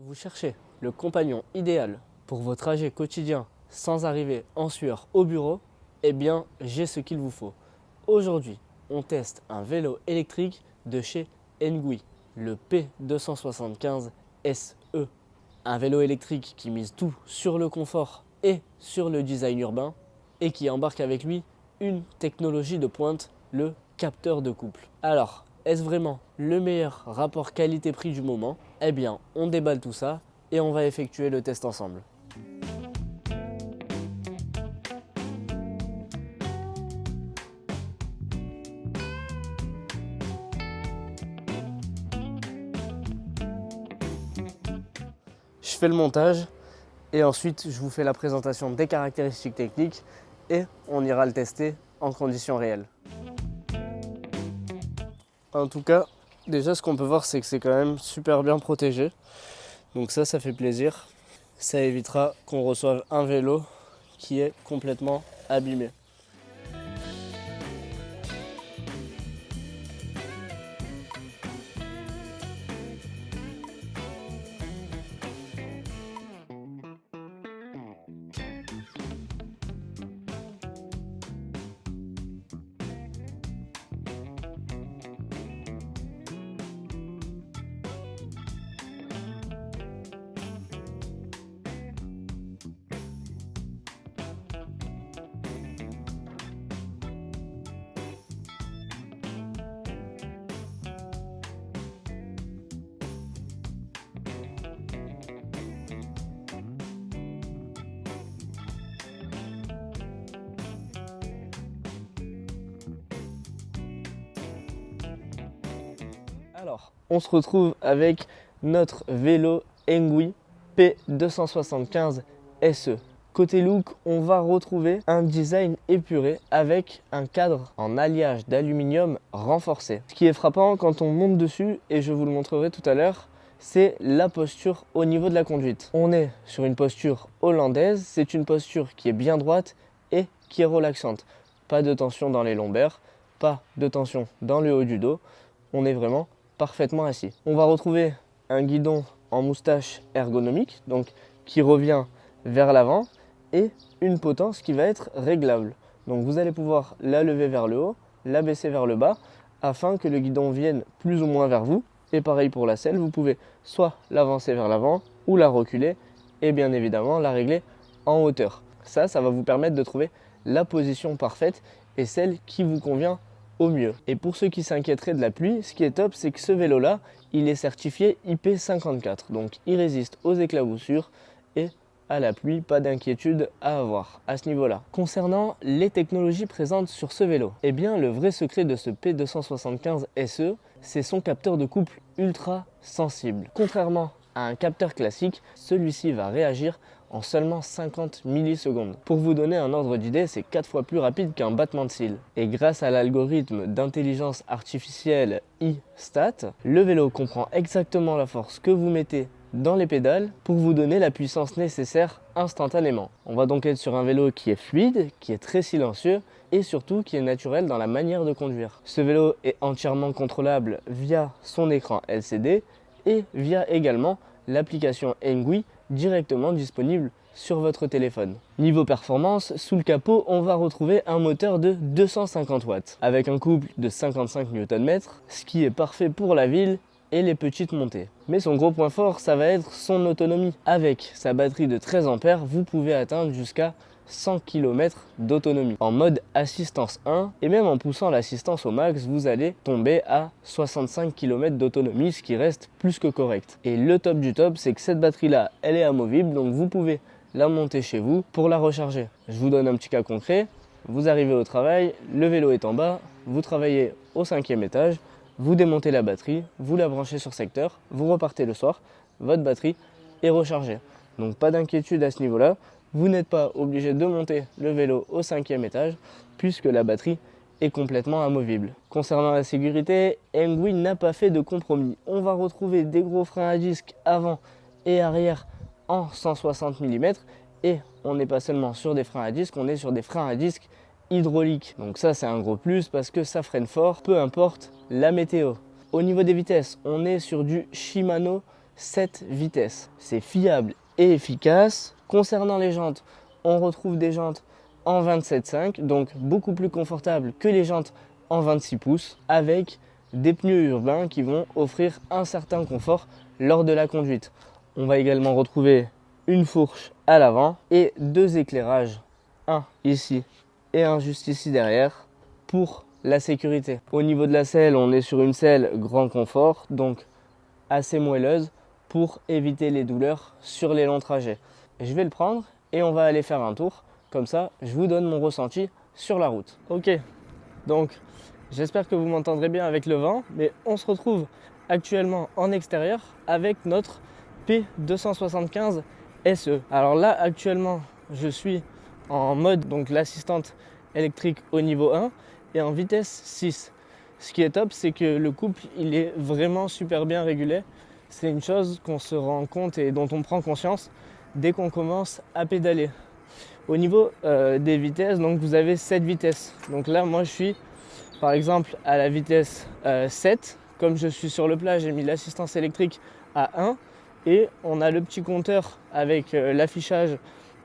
Vous cherchez le compagnon idéal pour vos trajets quotidiens sans arriver en sueur au bureau? Eh bien, j'ai ce qu'il vous faut. Aujourd'hui, on teste un vélo électrique de chez Engui, le P275 SE. Un vélo électrique qui mise tout sur le confort et sur le design urbain et qui embarque avec lui une technologie de pointe, le capteur de couple. Alors, est-ce vraiment le meilleur rapport qualité-prix du moment? Eh bien, on déballe tout ça et on va effectuer le test ensemble. Je fais le montage et ensuite je vous fais la présentation des caractéristiques techniques et on ira le tester en conditions réelles. En tout cas, déjà ce qu'on peut voir c'est que c'est quand même super bien protégé. Donc ça fait plaisir. Ça évitera qu'on reçoive un vélo qui est complètement abîmé. Alors, on se retrouve avec notre vélo Engui P275 SE. Côté look, on va retrouver un design épuré avec un cadre en alliage d'aluminium renforcé. Ce qui est frappant quand on monte dessus, et je vous le montrerai tout à l'heure, c'est la posture au niveau de la conduite. On est sur une posture hollandaise, c'est une posture qui est bien droite et qui est relaxante. Pas de tension dans les lombaires, pas de tension dans le haut du dos, on est vraiment parfaitement assis. On va retrouver un guidon en moustache ergonomique, donc qui revient vers l'avant, et une potence qui va être réglable. Donc vous allez pouvoir la lever vers le haut, la baisser vers le bas, afin que le guidon vienne plus ou moins vers vous. Et pareil pour la selle, vous pouvez soit l'avancer vers l'avant ou la reculer, et bien évidemment la régler en hauteur. Ça va vous permettre de trouver la position parfaite et celle qui vous convient au mieux. Et pour ceux qui s'inquiéteraient de la pluie, ce qui est top, c'est que ce vélo-là, il est certifié IP54. Donc il résiste aux éclaboussures et à la pluie, pas d'inquiétude à avoir à ce niveau-là. Concernant les technologies présentes sur ce vélo, eh bien le vrai secret de ce P275 SE, c'est son capteur de couple ultra sensible. Contrairement à un capteur classique, celui-ci va réagir en seulement 50 millisecondes. Pour vous donner un ordre d'idée, c'est 4 fois plus rapide qu'un battement de cils. Et grâce à l'algorithme d'intelligence artificielle e-stat, le vélo comprend exactement la force que vous mettez dans les pédales pour vous donner la puissance nécessaire instantanément. On va donc être sur un vélo qui est fluide, qui est très silencieux et surtout qui est naturel dans la manière de conduire. Ce vélo est entièrement contrôlable via son écran LCD et via également l'application Engui directement disponible sur votre téléphone. Niveau performance, sous le capot, on va retrouver un moteur de 250 watts avec un couple de 55 Nm, ce qui est parfait pour la ville et les petites montées. Mais son gros point fort, ça va être son autonomie. Avec sa batterie de 13 ampères, vous pouvez atteindre jusqu'à 100 km d'autonomie en mode assistance 1, et même en poussant l'assistance au max, vous allez tomber à 65 km d'autonomie, ce qui reste plus que correct. Et le top du top, c'est que cette batterie là, elle est amovible, donc vous pouvez la monter chez vous pour la recharger. Je vous donne un petit cas concret. Vous arrivez au travail, le vélo est en bas, vous travaillez au 5e étage, vous démontez la batterie, vous la branchez sur secteur, vous repartez le soir, votre batterie est rechargée. Donc pas d'inquiétude à ce niveau-là. Vous n'êtes pas obligé de monter le vélo au 5e étage puisque la batterie est complètement amovible. Concernant la sécurité, Engui n'a pas fait de compromis. On va retrouver des gros freins à disque avant et arrière en 160 mm et on n'est pas seulement sur des freins à disque, on est sur des freins à disque hydrauliques. Donc ça c'est un gros plus parce que ça freine fort, peu importe la météo. Au niveau des vitesses, on est sur du Shimano 7 vitesses. C'est fiable et efficace. Concernant les jantes, on retrouve des jantes en 27,5, donc beaucoup plus confortable que les jantes en 26 pouces, avec des pneus urbains qui vont offrir un certain confort lors de la conduite. On va également retrouver une fourche à l'avant et 2 éclairages, un ici et un juste ici derrière pour la sécurité. Au niveau de la selle, on est sur une selle grand confort, donc assez moelleuse pour éviter les douleurs sur les longs trajets. Je vais le prendre et on va aller faire un tour. Comme ça, je vous donne mon ressenti sur la route. Ok, donc j'espère que vous m'entendrez bien avec le vent, mais on se retrouve actuellement en extérieur avec notre P275 SE. Alors là, actuellement, je suis en mode, donc l'assistante électrique au niveau 1 et en vitesse 6. Ce qui est top, c'est que le couple, il est vraiment super bien régulé. C'est une chose qu'on se rend compte et dont on prend conscience dès qu'on commence à pédaler. Au niveau des vitesses, donc vous avez 7 vitesses. Donc là, moi, je suis par exemple à la vitesse 7. Comme je suis sur le plat, j'ai mis l'assistance électrique à 1. Et on a le petit compteur avec l'affichage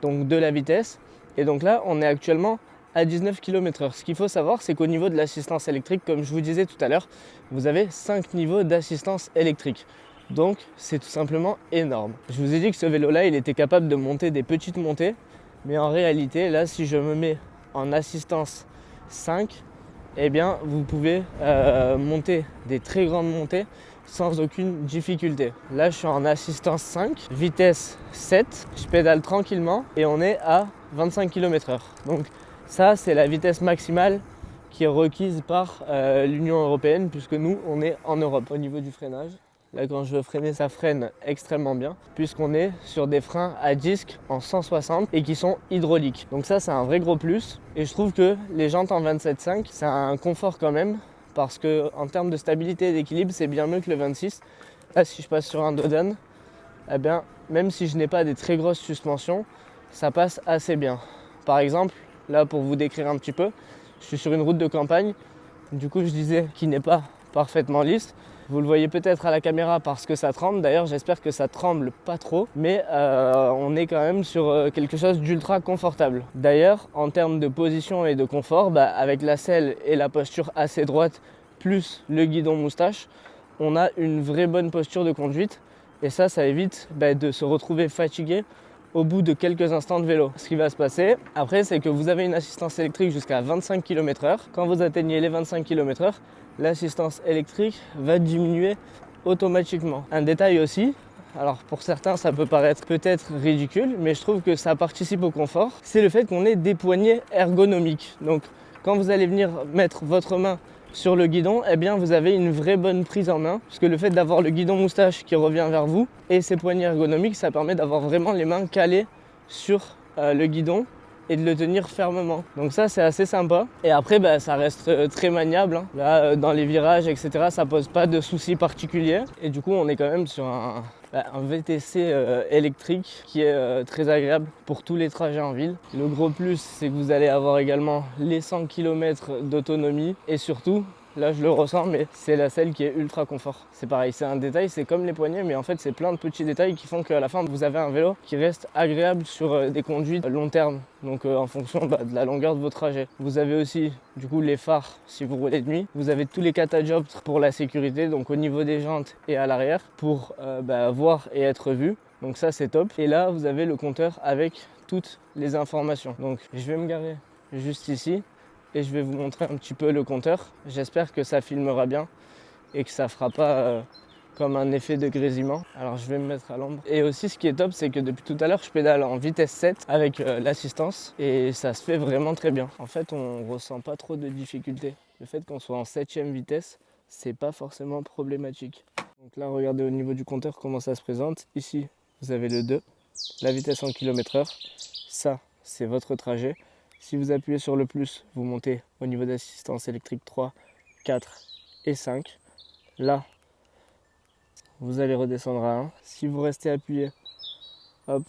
donc, de la vitesse. Et donc là, on est actuellement à 19 km/h. Ce qu'il faut savoir, c'est qu'au niveau de l'assistance électrique, comme je vous disais tout à l'heure, vous avez 5 niveaux d'assistance électrique. Donc, c'est tout simplement énorme. Je vous ai dit que ce vélo-là, il était capable de monter des petites montées. Mais en réalité, là, si je me mets en assistance 5, eh bien, vous pouvez monter des très grandes montées sans aucune difficulté. Là, je suis en assistance 5, vitesse 7, je pédale tranquillement et on est à 25 km/h. Donc ça, c'est la vitesse maximale qui est requise par l'Union européenne puisque nous, on est en Europe. Au niveau du freinage, là, quand je veux freiner, ça freine extrêmement bien puisqu'on est sur des freins à disque en 160 et qui sont hydrauliques. Donc ça, c'est un vrai gros plus. Et je trouve que les jantes en 27,5, c'est un confort quand même parce qu'en termes de stabilité et d'équilibre, c'est bien mieux que le 26. Là, si je passe sur un Dodane, eh bien, même si je n'ai pas des très grosses suspensions, ça passe assez bien. Par exemple, là, pour vous décrire un petit peu, je suis sur une route de campagne. Du coup, je disais qu'il n'est pas parfaitement lisse. Vous le voyez peut-être à la caméra parce que ça tremble. D'ailleurs, j'espère que ça tremble pas trop. Mais on est quand même sur quelque chose d'ultra confortable. D'ailleurs, en termes de position et de confort, avec la selle et la posture assez droite, plus le guidon moustache, on a une vraie bonne posture de conduite. Et ça évite de se retrouver fatigué au bout de quelques instants de vélo. Ce qui va se passer après, c'est que vous avez une assistance électrique jusqu'à 25 km/h. Quand vous atteignez les 25 km/h, l'assistance électrique va diminuer automatiquement. Un détail aussi, alors pour certains ça peut paraître peut-être ridicule, mais je trouve que ça participe au confort, c'est le fait qu'on ait des poignées ergonomiques. Donc quand vous allez venir mettre votre main sur le guidon, eh bien vous avez une vraie bonne prise en main, parce que le fait d'avoir le guidon moustache qui revient vers vous et ces poignées ergonomiques, ça permet d'avoir vraiment les mains calées sur le guidon et de le tenir fermement. Donc ça, c'est assez sympa. Et après, ça reste très maniable. Hein. Là, dans les virages, etc., ça pose pas de soucis particuliers. Et du coup, on est quand même sur un VTC électrique qui est très agréable pour tous les trajets en ville. Le gros plus, c'est que vous allez avoir également les 100 km d'autonomie et surtout, là je le ressens, mais c'est la selle qui est ultra confort. C'est pareil, c'est un détail, c'est comme les poignets, mais en fait c'est plein de petits détails qui font qu'à la fin vous avez un vélo qui reste agréable sur des conduites long terme, donc en fonction de la longueur de vos trajets. Vous avez aussi du coup les phares si vous roulez de nuit. Vous avez tous les catadioptres pour la sécurité, donc au niveau des jantes et à l'arrière, pour voir et être vu. Donc ça c'est top. Et là vous avez le compteur avec toutes les informations. Donc je vais me garer juste ici et je vais vous montrer un petit peu le compteur. J'espère que ça filmera bien et que ça fera pas comme un effet de grésillement. Alors je vais me mettre à l'ombre. Et aussi ce qui est top, c'est que depuis tout à l'heure je pédale en vitesse 7 avec l'assistance et ça se fait vraiment très bien. En fait on ressent pas trop de difficultés. Le fait qu'on soit en 7e vitesse, c'est pas forcément problématique. Donc là regardez au niveau du compteur comment ça se présente. Ici vous avez le 2, la vitesse en km/h. Ça c'est votre trajet. Si vous appuyez sur le plus, vous montez au niveau d'assistance électrique 3, 4 et 5. Là, vous allez redescendre à 1. Si vous restez appuyé, hop,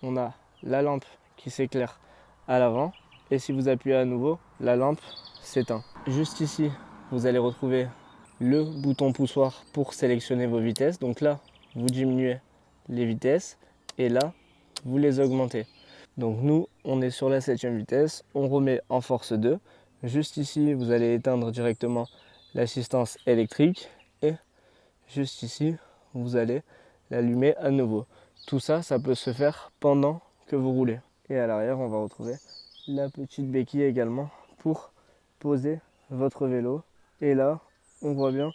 on a la lampe qui s'éclaire à l'avant. Et si vous appuyez à nouveau, la lampe s'éteint. Juste ici, vous allez retrouver le bouton poussoir pour sélectionner vos vitesses. Donc là, vous diminuez les vitesses et là, vous les augmentez. Donc nous, on est sur la 7e vitesse, on remet en force 2. Juste ici, vous allez éteindre directement l'assistance électrique et juste ici, vous allez l'allumer à nouveau. Tout ça, ça peut se faire pendant que vous roulez. Et à l'arrière, on va retrouver la petite béquille également pour poser votre vélo. Et là, on voit bien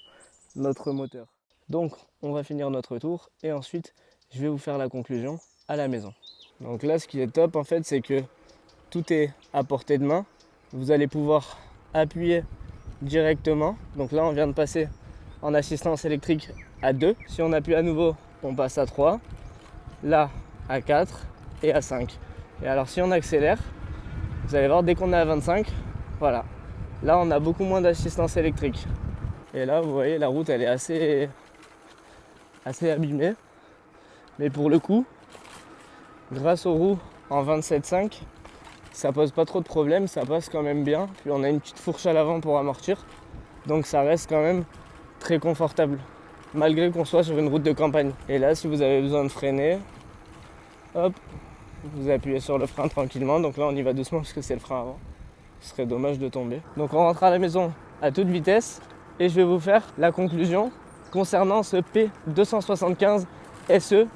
notre moteur. Donc, on va finir notre tour et ensuite, je vais vous faire la conclusion à la maison. Donc là, ce qui est top en fait, c'est que tout est à portée de main. Vous allez pouvoir appuyer directement. Donc là, on vient de passer en assistance électrique à 2. Si on appuie à nouveau, on passe à 3. Là, à 4 et à 5. Et alors, si on accélère, vous allez voir, dès qu'on est à 25, voilà. Là, on a beaucoup moins d'assistance électrique. Et là, vous voyez, la route, elle est assez abîmée. Mais pour le coup, grâce aux roues en 27,5, ça pose pas trop de problèmes, ça passe quand même bien. Puis on a une petite fourche à l'avant pour amortir. Donc ça reste quand même très confortable, malgré qu'on soit sur une route de campagne. Et là, si vous avez besoin de freiner, hop, vous appuyez sur le frein tranquillement. Donc là, on y va doucement parce que c'est le frein avant. Ce serait dommage de tomber. Donc on rentre à la maison à toute vitesse et je vais vous faire la conclusion concernant ce P275 SE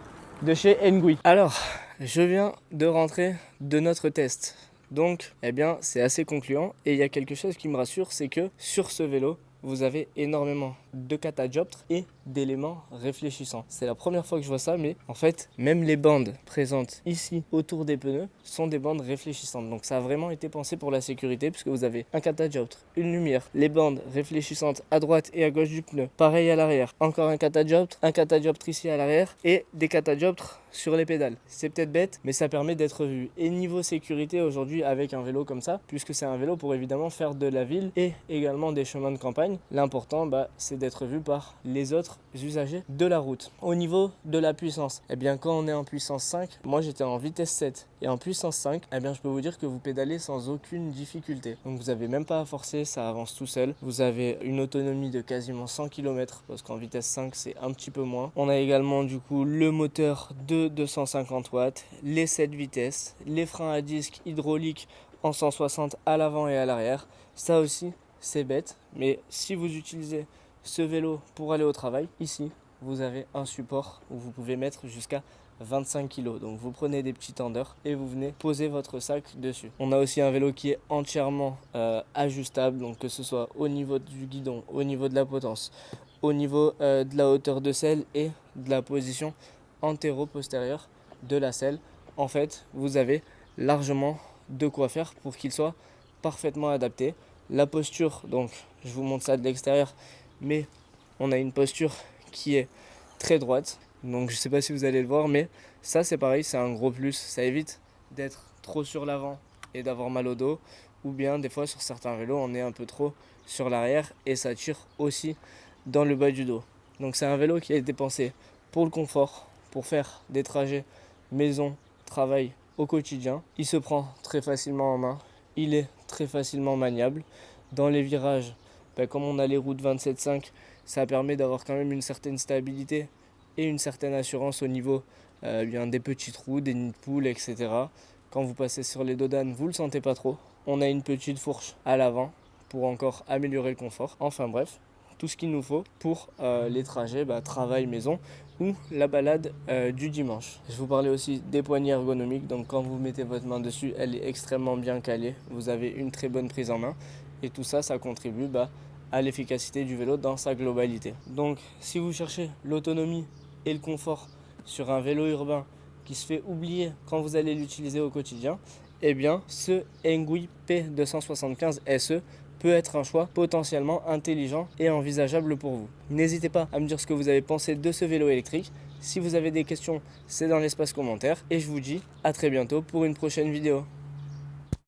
de chez Engui. Alors, je viens de rentrer de notre test. Donc, eh bien, c'est assez concluant. Et il y a quelque chose qui me rassure, c'est que sur ce vélo, vous avez énormément de catadioptres et d'éléments réfléchissants. C'est la première fois que je vois ça, mais en fait, même les bandes présentes ici autour des pneus sont des bandes réfléchissantes. Donc ça a vraiment été pensé pour la sécurité, puisque vous avez un catadioptre, une lumière, les bandes réfléchissantes à droite et à gauche du pneu. Pareil à l'arrière, encore un catadioptre ici à l'arrière et des catadioptres sur les pédales. C'est peut-être bête, mais ça permet d'être vu. Et niveau sécurité aujourd'hui avec un vélo comme ça, puisque c'est un vélo pour évidemment faire de la ville et également des chemins de campagne, l'important c'est d'être vu par les autres usagers de la route. Au niveau de la puissance, eh bien quand on est en puissance 5, moi j'étais en vitesse 7 et en puissance 5, eh bien je peux vous dire que vous pédalez sans aucune difficulté. Donc vous n'avez même pas à forcer, ça avance tout seul. Vous avez une autonomie de quasiment 100 km parce qu'en vitesse 5 c'est un petit peu moins. On a également du coup le moteur de 250 watts, les 7 vitesses, les freins à disque hydrauliques en 160 à l'avant et à l'arrière. Ça aussi c'est bête, mais si vous utilisez ce vélo pour aller au travail, ici vous avez un support où vous pouvez mettre jusqu'à 25 kg. Donc vous prenez des petits tendeurs et vous venez poser votre sac dessus. On a aussi un vélo qui est entièrement ajustable, donc que ce soit au niveau du guidon, au niveau de la potence, au niveau de la hauteur de selle et de la position antéro-postérieure de la selle. En fait, vous avez largement de quoi faire pour qu'il soit parfaitement adapté. La posture, donc je vous montre ça de l'extérieur, mais on a une posture qui est très droite. Donc je sais pas si vous allez le voir, mais ça c'est pareil, c'est un gros plus. Ça évite d'être trop sur l'avant et d'avoir mal au dos. Ou bien des fois sur certains vélos on est un peu trop sur l'arrière et ça tire aussi dans le bas du dos. Donc c'est un vélo qui a été pensé pour le confort, pour faire des trajets maison, travail au quotidien. Il se prend très facilement en main, il est très facilement maniable. Dans les virages, comme on a les roues de 27,5, ça permet d'avoir quand même une certaine stabilité et une certaine assurance au niveau des petits trous, des nids de poules, etc. Quand vous passez sur les dodanes, vous ne le sentez pas trop. On a une petite fourche à l'avant pour encore améliorer le confort. Enfin bref, tout ce qu'il nous faut pour les trajets travail-maison ou la balade du dimanche. Je vous parlais aussi des poignées ergonomiques. Donc quand vous mettez votre main dessus, elle est extrêmement bien calée. Vous avez une très bonne prise en main. Et tout ça, ça contribue à l'efficacité du vélo dans sa globalité. Donc si vous cherchez l'autonomie et le confort sur un vélo urbain qui se fait oublier quand vous allez l'utiliser au quotidien, eh bien ce Engui P275 SE peut être un choix potentiellement intelligent et envisageable pour vous. N'hésitez pas à me dire ce que vous avez pensé de ce vélo électrique. Si vous avez des questions, c'est dans l'espace commentaire. Et je vous dis à très bientôt pour une prochaine vidéo.